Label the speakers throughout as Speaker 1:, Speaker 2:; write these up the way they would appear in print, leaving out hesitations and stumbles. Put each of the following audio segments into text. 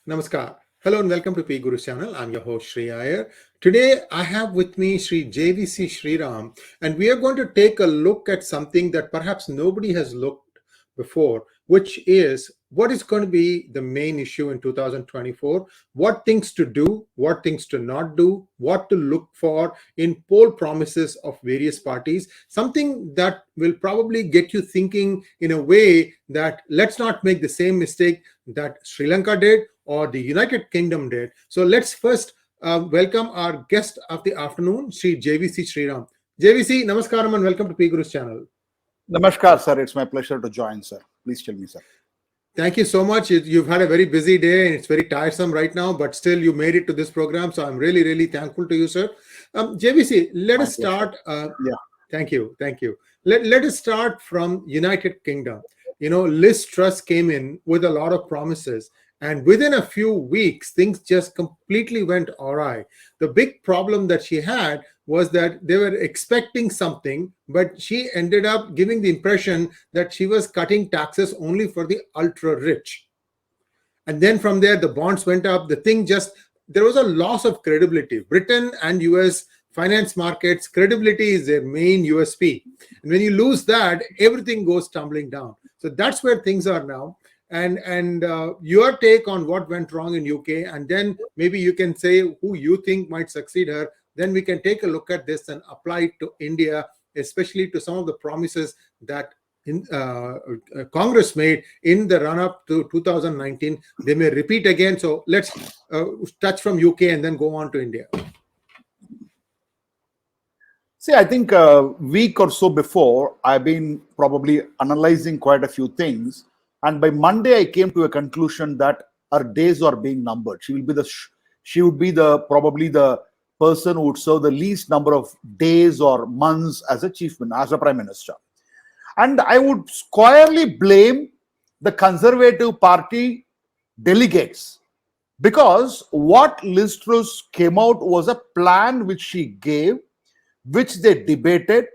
Speaker 1: Namaskar. Hello and welcome to PGurus channel. I'm your host Sri Iyer. Today I have with me Sri JVC Sreeram, and we are going to take a look at something that perhaps nobody has looked before, which is what is going to be the main issue in 2024, what things to do, what things to not do, what to look for in poll promises of various parties, something that will probably get you thinking in a way that let's not make the same mistake that Sri Lanka did or the United Kingdom did. So let's first welcome our guest of the afternoon, Sri JVC Sreeram. JVC, namaskaram and welcome to PGurus channel.
Speaker 2: Namaskar, sir. It's my pleasure to join, sir. Please tell me, sir.
Speaker 1: Thank you so much. You've had a very busy day and it's very tiresome right now, but still you made it to this program. So I'm really, really thankful to you, sir. JVC, let us start. Thank you. Thank you. Let us start from United Kingdom. You know, Liz Truss came in with a lot of promises. And within a few weeks, things just completely went awry. The big problem that she had was that they were expecting something, but she ended up giving the impression that she was cutting taxes only for the ultra rich. And then from there, the bonds went up. There was a loss of credibility. Britain and US finance markets, credibility is their main USP. And when you lose that, everything goes tumbling down. So that's where things are now. And your take on what went wrong in UK, and then maybe you can say who you think might succeed her. Then we can take a look at this and apply it to India, especially to some of the promises that Congress made in the run-up to 2019. They may repeat again. So let's touch from UK and then go on to India.
Speaker 2: See, I think a week or so before, I've been probably analyzing quite a few things. And by Monday, I came to a conclusion that her days are being numbered. She would be probably the person who would serve the least number of days or months as a prime minister. And I would squarely blame the Conservative Party delegates, because what Liz Truss came out was a plan which she gave, which they debated.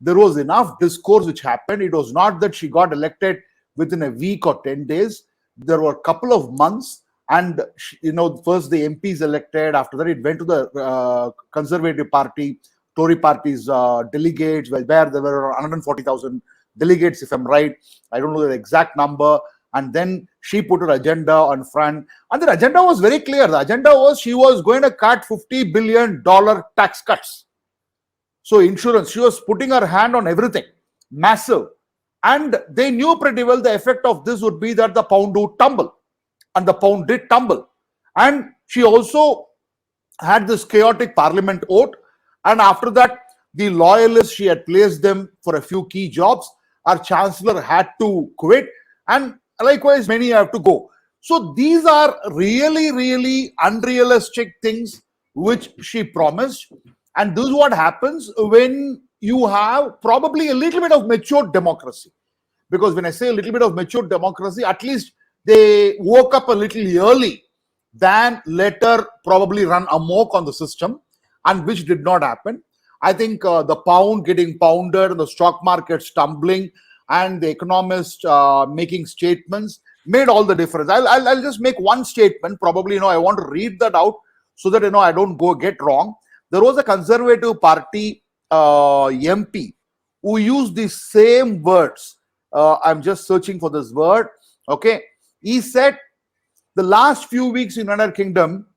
Speaker 2: There was enough discourse which happened. It was not that she got elected within a week or 10 days. There were a couple of months, and first the MPs elected. After that, it went to the Conservative Party, Tory party's delegates, where there were 140,000 delegates, if I'm right. I don't know the exact number. And then she put her agenda on front, and the agenda was very clear. The agenda was she was going to cut $50 billion tax cuts. So insurance, she was putting her hand on everything, massive. And they knew pretty well the effect of this would be that the pound would tumble. And the pound did tumble. And she also had this chaotic parliament vote. And after that, the loyalists, she had placed them for a few key jobs. Our chancellor had to quit. And likewise, many have to go. So these are really, really unrealistic things which she promised. And this is what happens when you have probably a little bit of mature democracy. Because when I say a little bit of mature democracy, at least they woke up a little early than later probably run amok on the system, and which did not happen. I think the pound getting pounded and the stock market stumbling and the economists making statements made all the difference. I'll just make one statement. Probably, I want to read that out so that, I don't get wrong. There was a Conservative Party MP who used the same words. I'm just searching for this word. Okay. He said the last few weeks in United Kingdom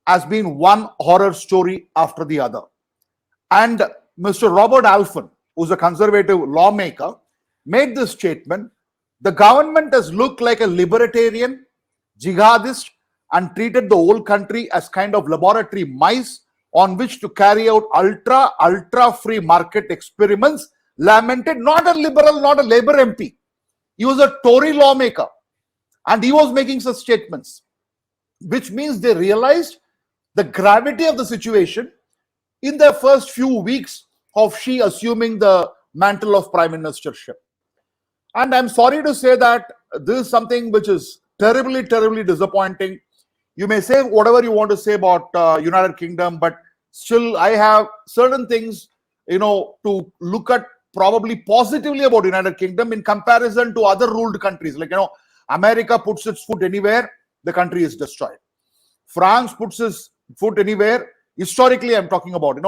Speaker 2: has been one horror story after the other. And Mr. Robert Alfin, who's a conservative lawmaker, made this statement. The government has looked like a libertarian, jihadist, and treated the whole country as kind of laboratory mice on which to carry out ultra free market experiments. Lamented, not a liberal, not a Labour MP. He was a Tory lawmaker, and he was making such statements, which means they realized the gravity of the situation in the first few weeks of she assuming the mantle of prime ministership. And I'm sorry to say that this is something which is terribly, terribly disappointing. You may say whatever you want to say about United Kingdom, but still I have certain things, to look at probably positively about United Kingdom in comparison to other ruled countries. Like, America puts its foot anywhere. the country is destroyed. France puts his foot anywhere. Historically, I'm talking about,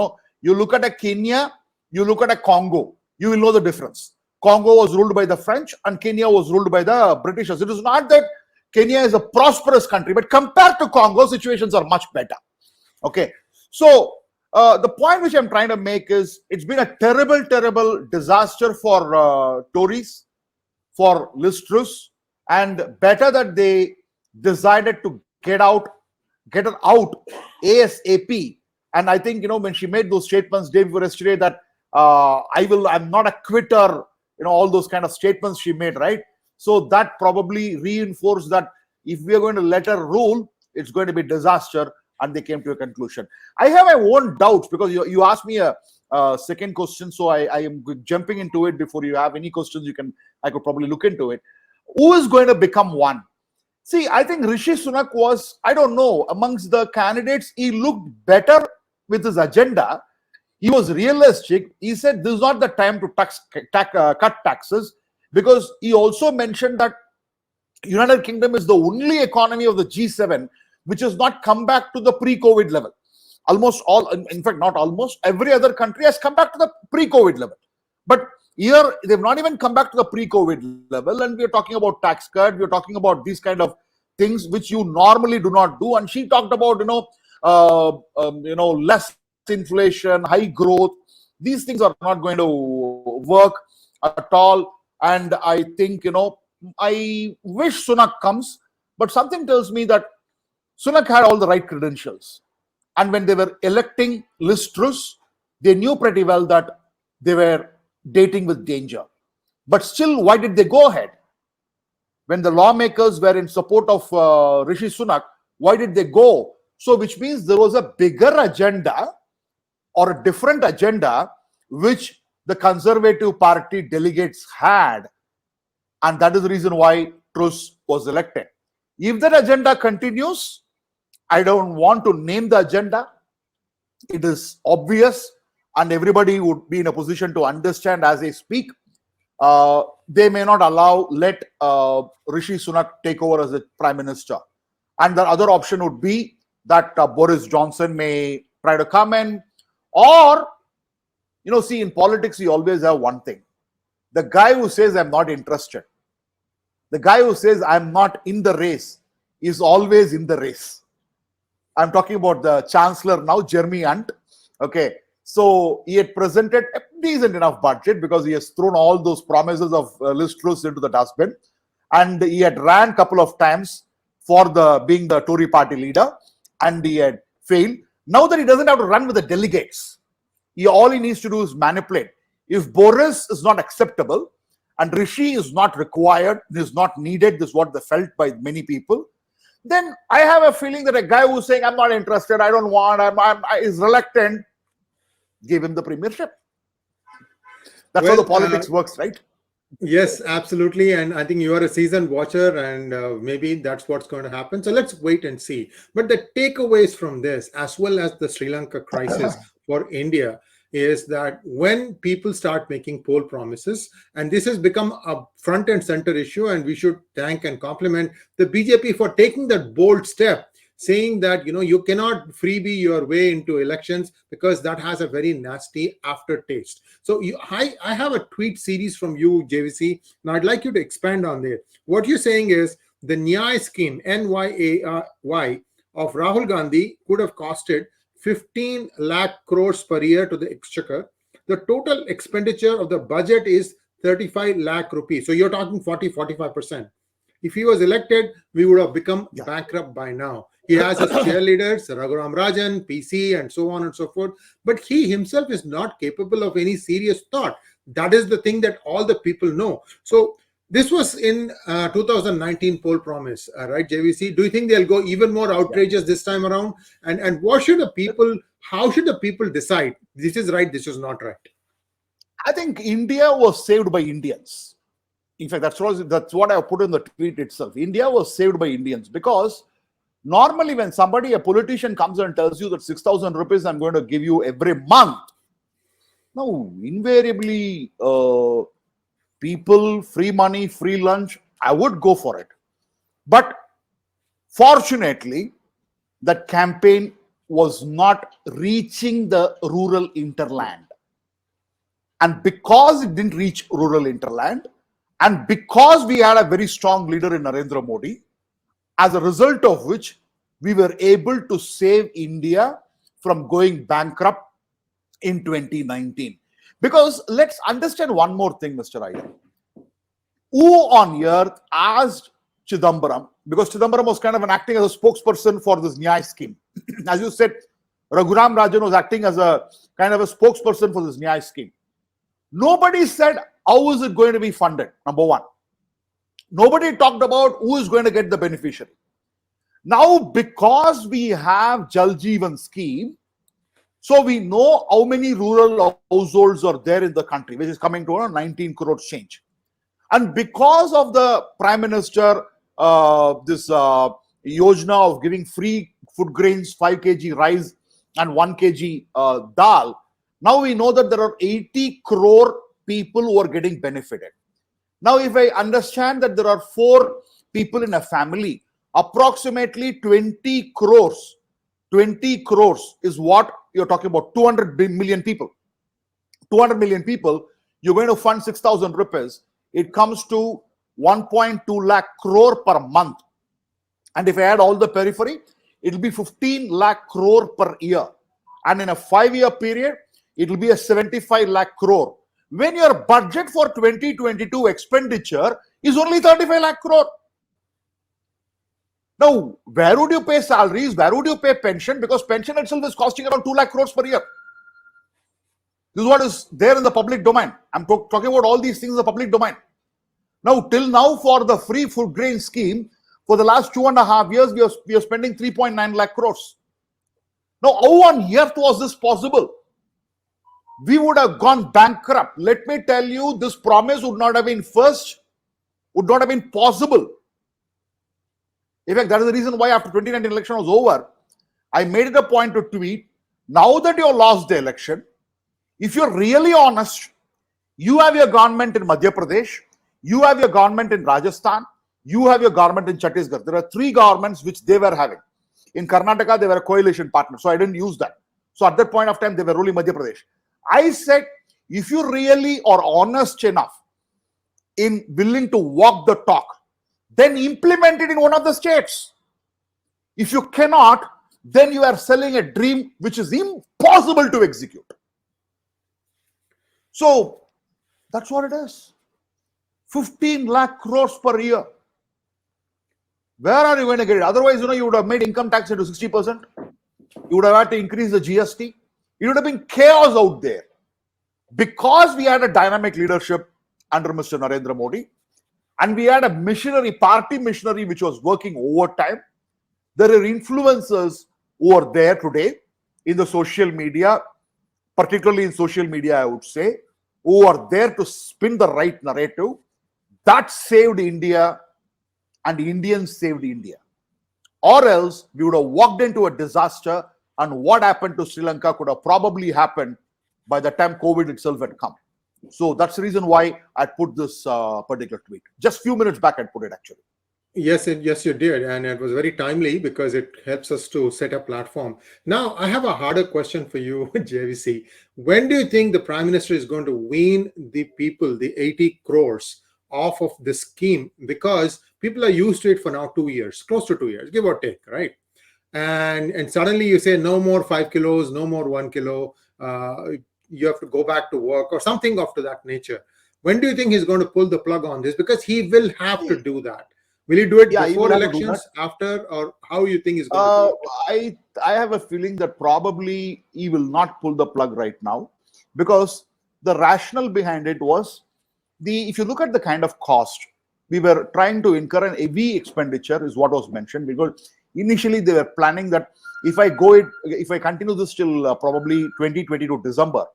Speaker 2: you look at a Kenya, you look at a Congo, you will know the difference. Congo was ruled by the French and Kenya was ruled by the Britishers. It is not that Kenya is a prosperous country, but compared to Congo, situations are much better. Okay. So the point which I'm trying to make is it's been a terrible, terrible disaster for Tories, for Truss, and better that they decided to get her out ASAP. And I think, when she made those statements day before yesterday that I'm not a quitter, all those kind of statements she made, right? So that probably reinforced that if we are going to let her rule, it's going to be disaster, and they came to a conclusion. I have my own doubts because you asked me a second question, so I am jumping into it. Before you have any questions, I could probably look into it. Who is going to become one? See, I think Rishi Sunak was, I don't know, amongst the candidates, he looked better with his agenda. He was realistic. He said this is not the time to cut taxes, because he also mentioned that United Kingdom is the only economy of the G7 which has not come back to the pre-COVID level. Almost all, in fact, not almost, every other country has come back to the pre-COVID level. But here, they've not even come back to the pre-COVID level, and we're talking about tax cut, we're talking about these kind of things which you normally do not do. And she talked about, less inflation, high growth. These things are not going to work at all. And I think, I wish Sunak comes, but something tells me that Sunak had all the right credentials. And when they were electing Truss, they knew pretty well that they were dating with danger. But still, why did they go ahead? When the lawmakers were in support of Rishi Sunak, why did they go? So, which means there was a bigger agenda or a different agenda which the Conservative Party delegates had. And that is the reason why Truss was elected. If that agenda continues, I don't want to name the agenda. It is obvious, and everybody would be in a position to understand as they speak. They may not let Rishi Sunak take over as the Prime Minister. And the other option would be that Boris Johnson may try to come in. Or, see, in politics, you always have one thing. The guy who says, I'm not interested, the guy who says, I'm not in the race, is always in the race. I'm talking about the Chancellor now, Jeremy Hunt. Okay. So he had presented a decent enough budget because he has thrown all those promises of Truss into the dustbin. And he had ran a couple of times for being the Tory party leader, and he had failed. Now that he doesn't have to run with the delegates, all he needs to do is manipulate. If Boris is not acceptable and Rishi is not required, is not needed, this is what they felt by many people, then I have a feeling that a guy who's saying, I'm not interested, I don't want, is reluctant, give him the premiership. That's how the politics works, right?
Speaker 1: Yes, absolutely. And I think you are a seasoned watcher, and maybe that's what's going to happen. So let's wait and see. But the takeaways from this, as well as the Sri Lanka crisis for India, is that when people start making poll promises, and this has become a front and center issue, and we should thank and compliment the BJP for taking that bold step, saying that, you cannot freebie your way into elections because that has a very nasty aftertaste. So I have a tweet series from you, JVC, and I'd like you to expand on that. What you're saying is the Nyay scheme, NYAY, of Rahul Gandhi could have costed 15 lakh crores per year to the exchequer. The total expenditure of the budget is 35 lakh rupees. So you're talking 45%. If he was elected, we would have become bankrupt by now. He has his cheerleaders, Raghuram Rajan, PC, and so on and so forth. But he himself is not capable of any serious thought. That is the thing that all the people know. So this was in 2019 poll promise, right, JVC? Do you think they'll go even more outrageous this time around? And what should the people, how should the people decide? This is right, this is not right.
Speaker 2: I think India was saved by Indians. In fact, that's what I put in the tweet itself. India was saved by Indians, because normally when a politician comes and tells you that 6,000 rupees I'm going to give you every month, no, invariably people, free money, free lunch, I would go for it. But Fortunately, that campaign was not reaching the rural interland. And because it didn't reach rural interland, and because we had a very strong leader in Narendra Modi, as a result of which we were able to save India from going bankrupt in 2019. Because let's understand one more thing, Mr. Iyer. Who on earth asked Chidambaram, because Chidambaram was kind of acting as a spokesperson for this 𝙒𝙖𝙦𝙦 scheme. As you said, Raghuram Rajan was acting as a kind of a spokesperson for this 𝙒𝙦 scheme. Nobody said, how is it going to be funded? Number one. Nobody talked about who is going to get the beneficiary. Now, because we have Jal Jeevan scheme, so we know how many rural households are there in the country, which is coming to 19 crore change. And because of the Prime Minister, this yojana of giving free food grains, 5 kg rice and 1 kg dal, now we know that there are 80 crore people who are getting benefited. Now, if I understand that there are 4 people in a family, approximately 20 crores is what you're talking about, 200 million people. 200 million people, you're going to fund 6,000 rupees. It comes to 1.2 lakh crore per month. And if I add all the periphery, it will be 15 lakh crore per year. And in a 5-year period, it will be a 75 lakh crore. When your budget for 2022 expenditure is only 35 lakh crore. Now, where would you pay salaries? Where would you pay pension? Because pension itself is costing around 2 lakh crores per year. This is what is there in the public domain. I'm talking about all these things in the public domain. Now, till now, for the free food grain scheme, for the last 2.5 years, we are spending 3.9 lakh crores. Now, how on earth was this possible? We would have gone bankrupt. Let me tell you, this promise would not have been would not have been possible. In fact, that is the reason why after 2019 election was over, I made it a point to tweet, now that you lost the election, if you're really honest, you have your government in Madhya Pradesh, you have your government in Rajasthan, you have your government in Chhattisgarh. There are 3 governments which they were having. In Karnataka, they were a coalition partner, so I didn't use that. So at that point of time, they were ruling Madhya Pradesh. I said, if you really are honest enough in willing to walk the talk, then implement it in one of the states. If you cannot, then you are selling a dream which is impossible to execute. So that's what it is. 15 lakh crores per year. Where are you going to get it? Otherwise, you would have made income tax into 60%. You would have had to increase the GST. It would have been chaos out there. Because we had a dynamic leadership under Mr. Narendra Modi, and we had a party machinery which was working overtime. There are influencers who are there today in the social media, particularly in social media, I would say, who are there to spin the right narrative. That saved India, and Indians saved India. Or else we would have walked into a disaster, and what happened to Sri Lanka could have probably happened by the time COVID itself had come. So that's the reason why I put this particular tweet. Just a few minutes back, I put it actually.
Speaker 1: Yes, you did. And it was very timely because it helps us to set a platform. Now, I have a harder question for you, JVC. When do you think the Prime Minister is going to wean the people, the 80 crores, off of this scheme? Because people are used to it for now 2 years, close to 2 years, give or take, right? And suddenly you say no more 5 kilos, no more 1 kilo. You have to go back to work or something of that nature. When do you think he's going to pull the plug on this? Because he will have to do that. Will he do it before elections, after, or how you think he's going to do it?
Speaker 2: I have a feeling that probably he will not pull the plug right now, because the rationale behind it was if you look at the kind of cost, we were trying to incur an heavy expenditure is what was mentioned, because initially they were planning that if I continue this till probably 2022 December,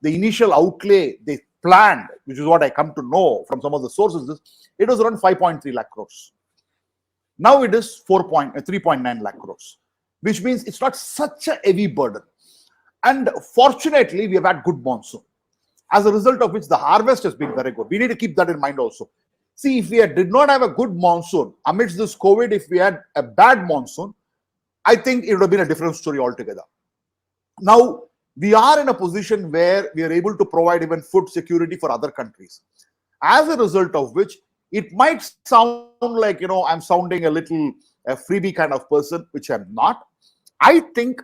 Speaker 2: the initial outlay they planned, which is what I come to know from some of the sources, it was around 5.3 lakh crores. Now it is 3.9 lakh crores, which means it's not such a heavy burden. And fortunately, we have had good monsoon, as a result of which the harvest has been very good. We need to keep that in mind also. See, if we did not have a good monsoon amidst this COVID, if we had a bad monsoon, I think it would have been a different story altogether. Now, we are in a position where we are able to provide even food security for other countries. As a result of which, it might sound like, I'm sounding a little freebie kind of person, which I'm not. I think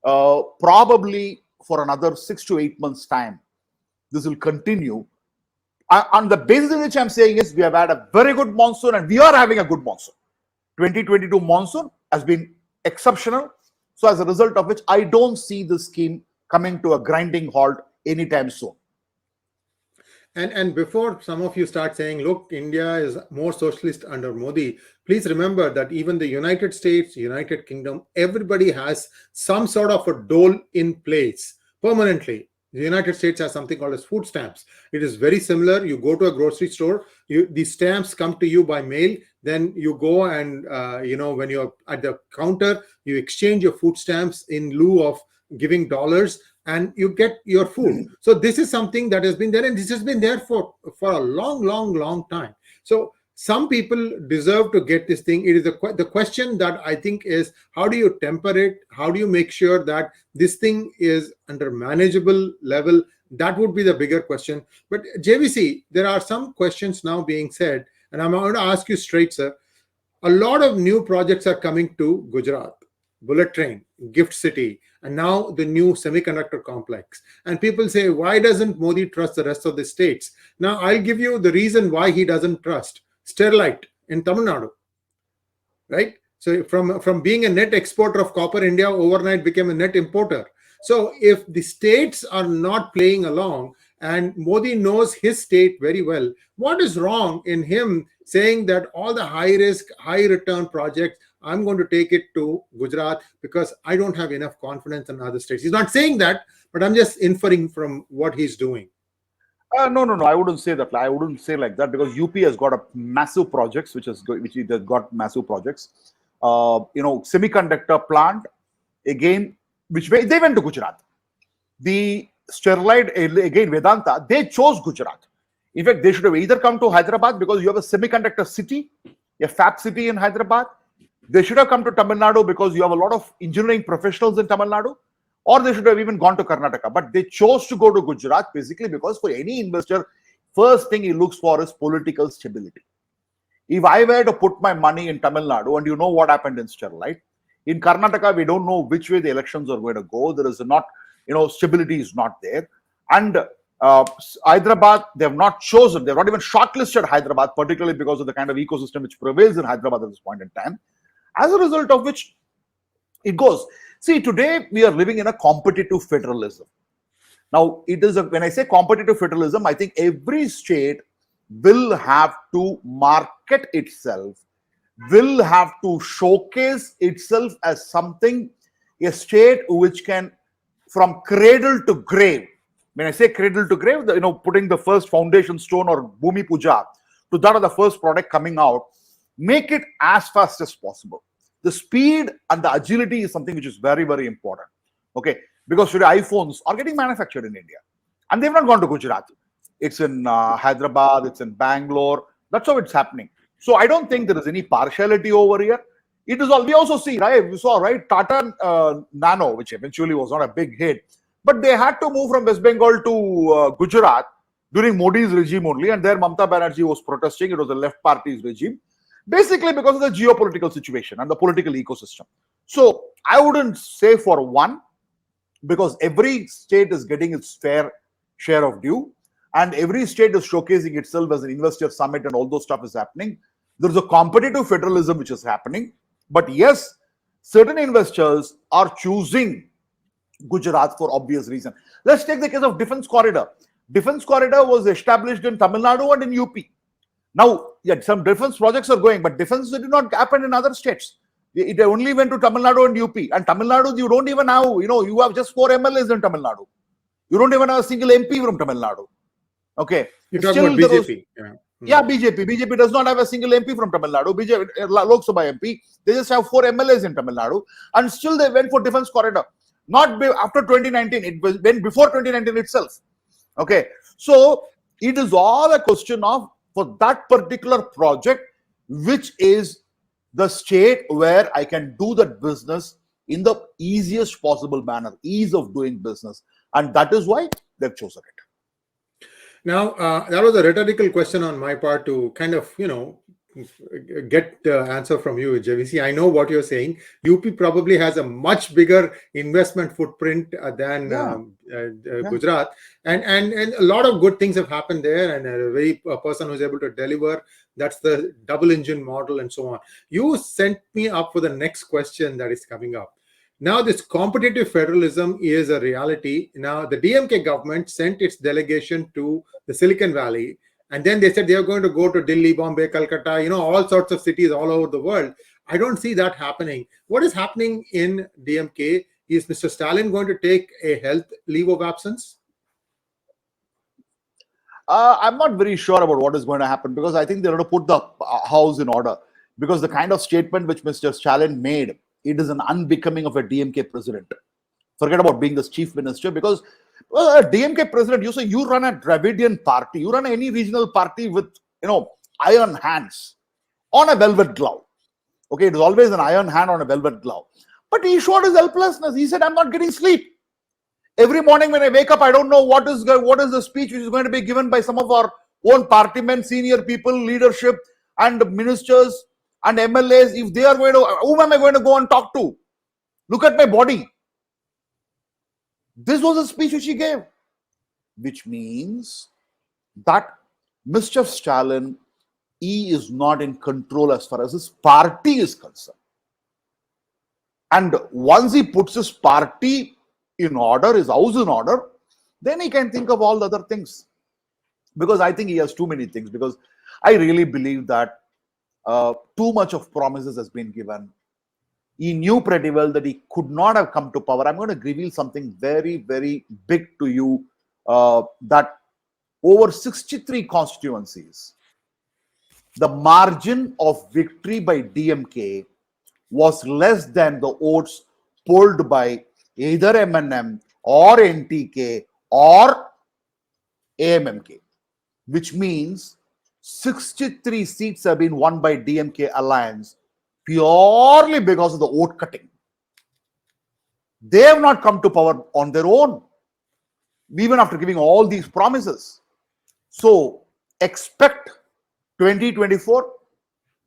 Speaker 2: probably for another 6 to 8 months' time, this will continue. On the basis in which I'm saying is we have had a very good monsoon and we are having a good monsoon. 2022 monsoon has been exceptional. So as a result of which, I don't see this scheme coming to a grinding halt anytime soon.
Speaker 1: And before some of you start saying, look, India is more socialist under Modi, please remember that even the United States, United Kingdom, everybody has some sort of a dole in place permanently. The United States has something called as food stamps. It is very similar. You go to a grocery store, the stamps come to you by mail. Then you go and, when you're at the counter, you exchange your food stamps in lieu of giving dollars, and you get your food. So this is something that has been there, and this has been there for a long time. So some people deserve to get this thing. It is the question that I think is, how do you temper it? How do you make sure that this thing is under manageable level? That would be the bigger question. But JVC, there are some questions now being said, and I'm going to ask you straight, sir. A lot of new projects are coming to Gujarat. Bullet train, Gift City, and now the new semiconductor complex. And people say, why doesn't Modi trust the rest of the states? Now, I'll give you the reason why he doesn't trust. Sterlite in Tamil Nadu, right? So from being a net exporter of copper, India overnight became a net importer. So if the states are not playing along, and Modi knows his state very well, what is wrong in him saying that all the high risk, high return projects, I'm going to take it to Gujarat because I don't have enough confidence in other states? He's not saying that, but I'm just inferring from what he's doing.
Speaker 2: No. I wouldn't say that. I wouldn't say like that, because UP has got a massive projects, which has got massive projects. Semiconductor plant, again, they went to Gujarat. The Sterlite, again, Vedanta, they chose Gujarat. In fact, they should have either come to Hyderabad, because you have a semiconductor city, a fab city in Hyderabad. They should have come to Tamil Nadu because you have a lot of engineering professionals in Tamil Nadu, or they should have even gone to Karnataka. But they chose to go to Gujarat basically because for any investor, first thing he looks for is political stability. If I were to put my money in Tamil Nadu, and you know what happened in Sterlite, in Karnataka, we don't know which way the elections are going to go. There is not, stability is not there. And Hyderabad, they have not chosen, they have not even shortlisted Hyderabad, particularly because of the kind of ecosystem which prevails in Hyderabad at this point in time. As a result of which, it goes. See, today we are living in a competitive federalism. Now, when I say competitive federalism, I think every state will have to market itself, will have to showcase itself as something, a state which can, from cradle to grave. When I say cradle to grave, putting the first foundation stone or Bhumi Puja to that of the first product coming out, make it as fast as possible. The speed and the agility is something which is very, very important. Okay, because today iPhones are getting manufactured in India, and they've not gone to Gujarat. It's in Hyderabad, it's in Bangalore. That's how it's happening. So I don't think there is any partiality over here. It is all, we also see, right? We saw, right, Tata Nano, which eventually was not a big hit, but they had to move from West Bengal to Gujarat during Modi's regime only, and there Mamata Banerjee was protesting. It was the left party's regime, basically because of the geopolitical situation and the political ecosystem. So I wouldn't say for one, because every state is getting its fair share of due, and every state is showcasing itself as an investor summit, and all those stuff is happening. There's a competitive federalism which is happening. But yes, certain investors are choosing Gujarat for obvious reason. Let's take the case of Defense Corridor. Defense Corridor was established in Tamil Nadu and in UP. Now, yeah, some defense projects are going, but defense did not happen in other states. It only went to Tamil Nadu and UP. And Tamil Nadu, you don't even have, you have just 4 MLAs in Tamil Nadu. You don't even have a single MP from Tamil Nadu. Okay.
Speaker 1: You're talking about BJP.
Speaker 2: Yeah, BJP. BJP does not have a single MP from Tamil Nadu. BJP, Lok Sabha MP, they just have 4 MLAs in Tamil Nadu. And still they went for Defense Corridor. Not after 2019. It went before 2019 itself. Okay. So it is all a question of for that particular project, which is the state where I can do that business in the easiest possible manner, ease of doing business. And that is why they've chosen it.
Speaker 1: Now, that was a rhetorical question on my part to kind of, get the answer from you, JVC. I know what you're saying. UP probably has a much bigger investment footprint than Gujarat, and a lot of good things have happened there, and a person who's able to deliver. That's the double engine model and so on. You sent me up for the next question that is coming up. Now, this competitive federalism is a reality. Now, the DMK government sent its delegation to the Silicon Valley, and then they said they are going to go to Delhi, Bombay, Calcutta, all sorts of cities all over the world. I don't see that happening. What is happening in DMK? Is Mr. Stalin going to take a health leave of absence?
Speaker 2: I'm not very sure about what is going to happen, because I think they're going to put the house in order, because the kind of statement which Mr. Stalin made, it is an unbecoming of a DMK president. Forget about being the chief minister, because a DMK president, you say you run a Dravidian party, you run any regional party with, iron hands on a velvet glove. Okay, it is always an iron hand on a velvet glove. But he showed his helplessness. He said, I'm not getting sleep. Every morning when I wake up, I don't know what is the speech which is going to be given by some of our own party men, senior people, leadership, and ministers and MLAs. If they are going to, whom am I going to go and talk to? Look at my body. This was a speech which he gave, which means that Mr. Stalin, he is not in control as far as his party is concerned. And once he puts his party in order, his house in order, then he can think of all the other things. Because I think he has too many things. Because I really believe that too much of promises has been given. He knew pretty well that he could not have come to power. I'm going to reveal something very, very big to you, that over 63 constituencies, the margin of victory by DMK was less than the votes polled by either MNM or NTK or AMMK, which means 63 seats have been won by DMK alliance purely because of the vote cutting. They have not come to power on their own, even after giving all these promises. So expect 2024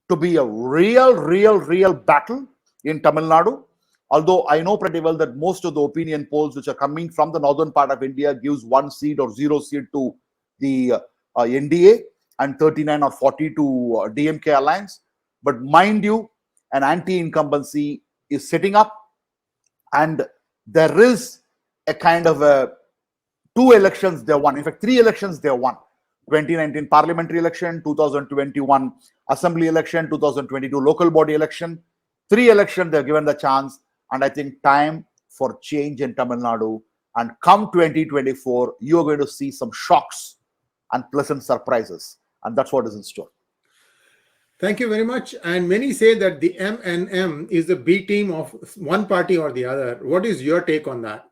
Speaker 2: to be a real battle in Tamil Nadu. Although I know pretty well that most of the opinion polls which are coming from the northern part of India gives 1 seat or 0 seat to the NDA and 39 or 40 to DMK alliance. But mind you, an anti-incumbency is setting up, and there is a kind of a 2 elections they won. In fact, 3 elections they won. 2019 parliamentary election, 2021 assembly election, 2022 local body election. 3 elections they're given the chance. And I think time for change in Tamil Nadu. And come 2024, you're going to see some shocks and pleasant surprises. And that's what is in store.
Speaker 1: Thank you very much. And many say that the MNM is the B team of one party or the other. What is your take on that?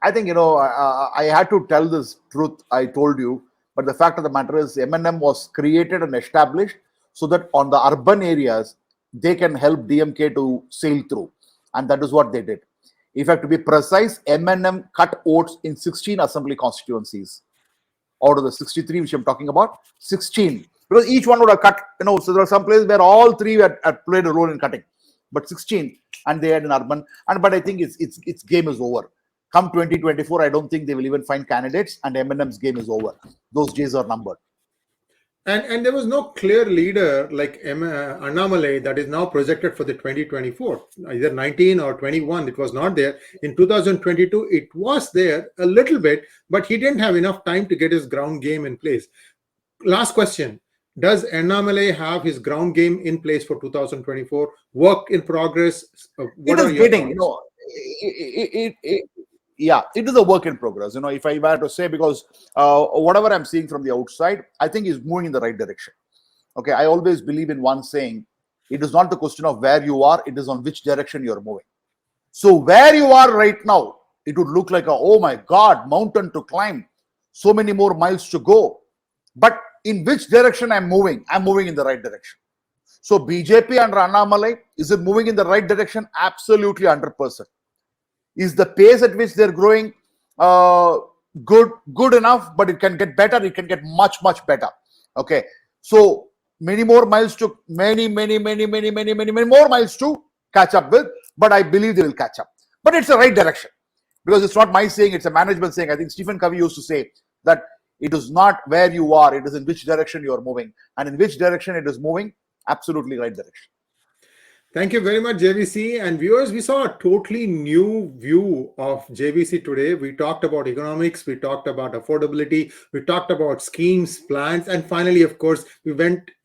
Speaker 2: I think, I had to tell this truth, I told you. But the fact of the matter is, MNM was created and established so that on the urban areas, they can help DMK to sail through. And that is what they did. In fact, to be precise, MNM cut votes in 16 assembly constituencies. Out of the 63 which I'm talking about, 16. Because each one would have cut, so there are some places where all 3 had played a role in cutting. But 16, and they had an urban. But I think its game is over. Come 2024, I don't think they will even find candidates, and MNM's game is over. Those days are numbered.
Speaker 1: And there was no clear leader like Annamalai that is now projected for the 2024, either 19 or 21. It was not there. In 2022, it was there a little bit, but he didn't have enough time to get his ground game in place. Last question. Does Annamalai have his ground game in place for 2024? Work in progress?
Speaker 2: What it is getting, yeah, it is a work in progress. If I were to say, because whatever I'm seeing from the outside, I think is moving in the right direction. Okay, I always believe in one saying, it is not the question of where you are, it is on which direction you're moving. So where you are right now, it would look like oh my God, mountain to climb, so many more miles to go. But in which direction I'm moving in the right direction. So BJP under Annamalai, is it moving in the right direction? Absolutely 100%. Is the pace at which they're growing good enough? But it can get better. It can get much better. Okay. So many more miles to many more miles to catch up with. But I believe they will catch up. But it's the right direction, because it's not my saying, it's a management saying. I think Stephen Covey used to say that it is not where you are, it is in which direction you are moving. And in which direction it is moving, absolutely right direction.
Speaker 1: Thank you very much, JVC. And viewers, we saw a totally new view of JVC today. We talked about economics, we talked about affordability, we talked about schemes, plans, and finally, of course, we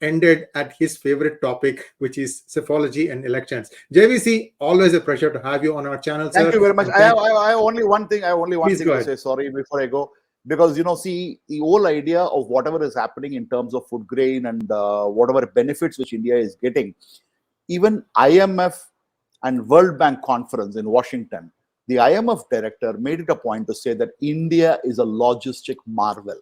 Speaker 1: ended at his favorite topic, which is psephology and elections. JVC, always a pleasure to have you on our channel, sir.
Speaker 2: Thank you very much. I have only one thing to say, sorry, before I go. Because, see, the whole idea of whatever is happening in terms of food grain and whatever benefits which India is getting, even IMF and World Bank conference in Washington, the IMF director made it a point to say that India is a logistic marvel.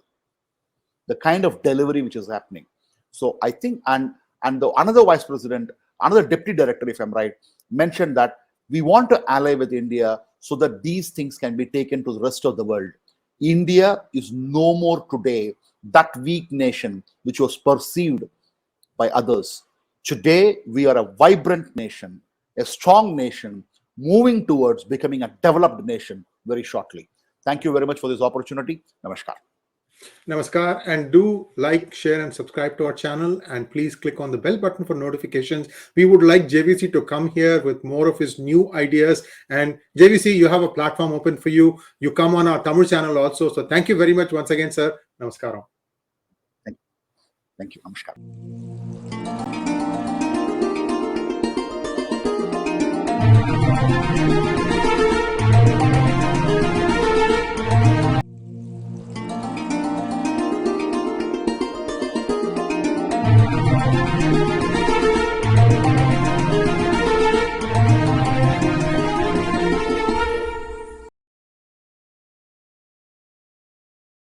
Speaker 2: The kind of delivery which is happening. So I think, another vice president, another deputy director, if I'm right, mentioned that we want to ally with India so that these things can be taken to the rest of the world. India is no more today that weak nation which was perceived by others. Today, we are a vibrant nation, a strong nation, moving towards becoming a developed nation very shortly. Thank you very much for this opportunity. Namaskar.
Speaker 1: Namaskar, and do like, share, and subscribe to our channel, and please click on the bell button for notifications. We would like JVC to come here with more of his new ideas. And JVC, you have a platform open for you. You come on our Tamil channel also. So thank you very much once again, sir. Namaskaram.
Speaker 2: Thank you. Namaskar.
Speaker 3: Thank you.